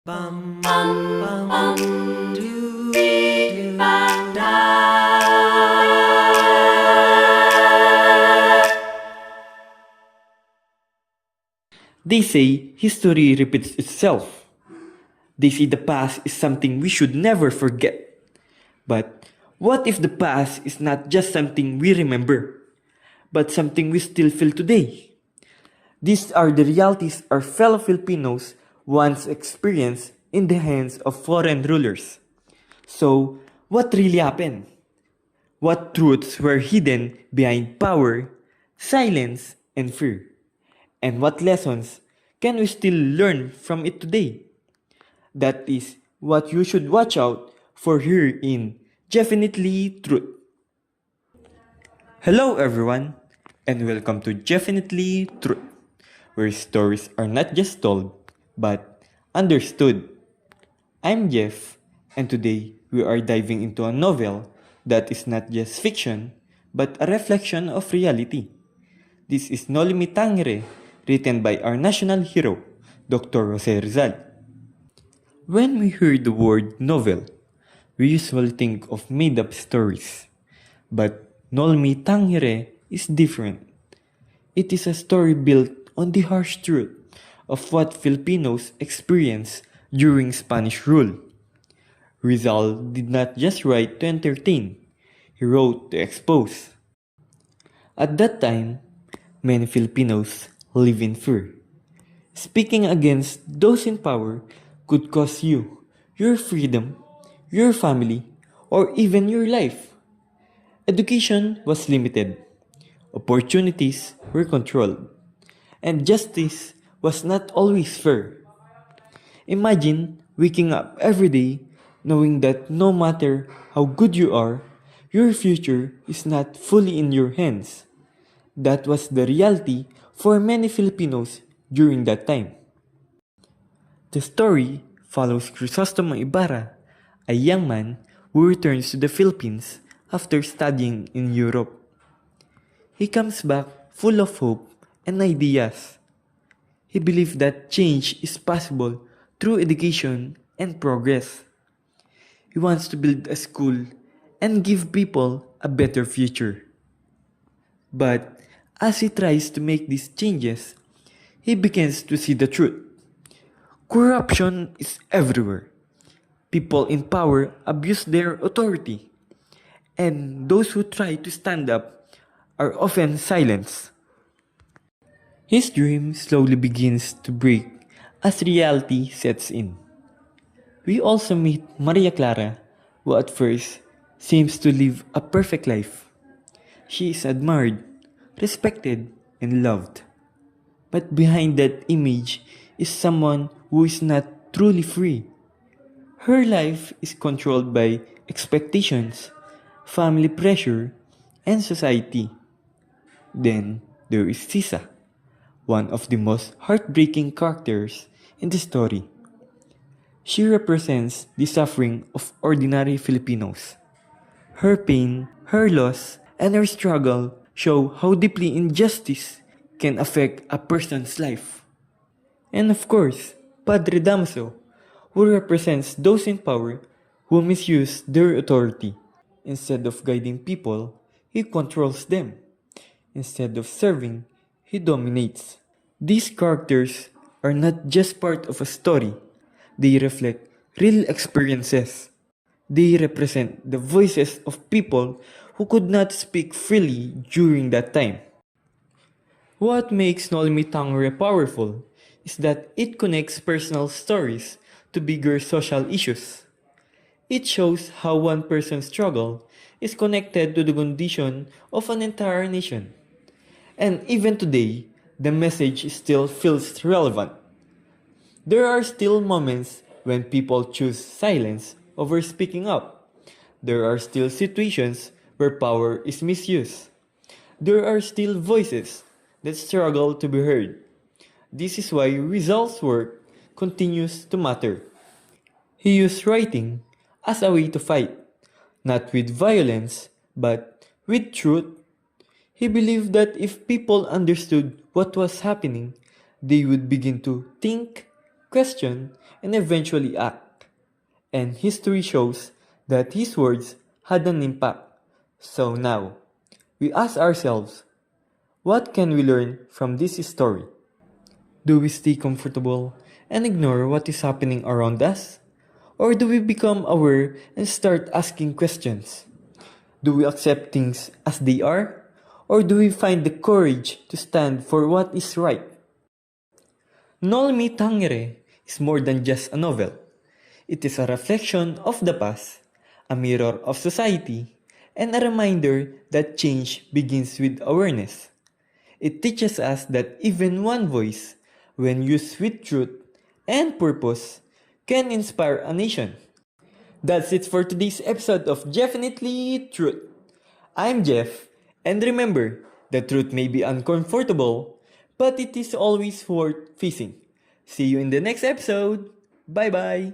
Bum, bum, bum, do, do, da. They say history repeats itself. They say the past is something we should never forget. But what if the past is not just something we remember, but something we still feel today? These are the realities our fellow Filipinos once experienced in the hands of foreign rulers. So, what really happened? What truths were hidden behind power, silence, and fear? And what lessons can we still learn from it today? That is what you should watch out for here in JEFFinitely Truth. Hello everyone, and welcome to JEFFinitely Truth, where stories are not just told, but understood. I'm Jeff, and today we are diving into a novel that is not just fiction, but a reflection of reality. This is Noli, Tangere, written by our national hero, Dr. José Rizal. When we hear the word novel, we usually think of made-up stories. But Noli Tangere is different. It is a story built on the harsh truth of what Filipinos experienced during Spanish rule. Rizal did not just write to entertain, he wrote to expose. At that time, many Filipinos live in fear. Speaking against those in power could cost you your freedom, your family, or even your life. Education was limited, opportunities were controlled, and justice was not always fair. Imagine waking up every day knowing that no matter how good you are, your future is not fully in your hands. That was the reality for many Filipinos during that time. The story follows Crisostomo Ibarra, a young man who returns to the Philippines after studying in Europe. He comes back full of hope and ideas. He believes that change is possible through education and progress. He wants to build a school and give people a better future. But as he tries to make these changes, he begins to see the truth. Corruption is everywhere. People in power abuse their authority, and those who try to stand up are often silenced. His dream slowly begins to break as reality sets in. We also meet Maria Clara, who at first seems to live a perfect life. She is admired, respected, and loved. But behind that image is someone who is not truly free. Her life is controlled by expectations, family pressure, and society. Then there is Sisa, one of the most heartbreaking characters in the story. She represents the suffering of ordinary Filipinos. Her pain, her loss, and her struggle show how deeply injustice can affect a person's life. And of course, Padre Damaso, who represents those in power who misuse their authority. Instead of guiding people, he controls them. Instead of serving, he dominates. These characters are not just part of a story, they reflect real experiences. They represent the voices of people who could not speak freely during that time. What makes Noli Tangere powerful is that it connects personal stories to bigger social issues. It shows how one person's struggle is connected to the condition of an entire nation. And even today, the message still feels relevant. There are still moments when people choose silence over speaking up. There are still situations where power is misused. There are still voices that struggle to be heard. This is why Rizal's work continues to matter. He used writing as a way to fight, not with violence, but with truth. He believed that if people understood what was happening, they would begin to think, question, and eventually act. And history shows that his words had an impact. So now, we ask ourselves, what can we learn from this story? Do we stay comfortable and ignore what is happening around us? Or do we become aware and start asking questions? Do we accept things as they are? Or do we find the courage to stand for what is right? Noli Tangere is more than just a novel. It is a reflection of the past, a mirror of society, and a reminder that change begins with awareness. It teaches us that even one voice, when used with truth and purpose, can inspire a nation. That's it for today's episode of Definitely Truth. I'm Jeff, and remember, the truth may be uncomfortable, but it is always worth facing. See you in the next episode. Bye bye.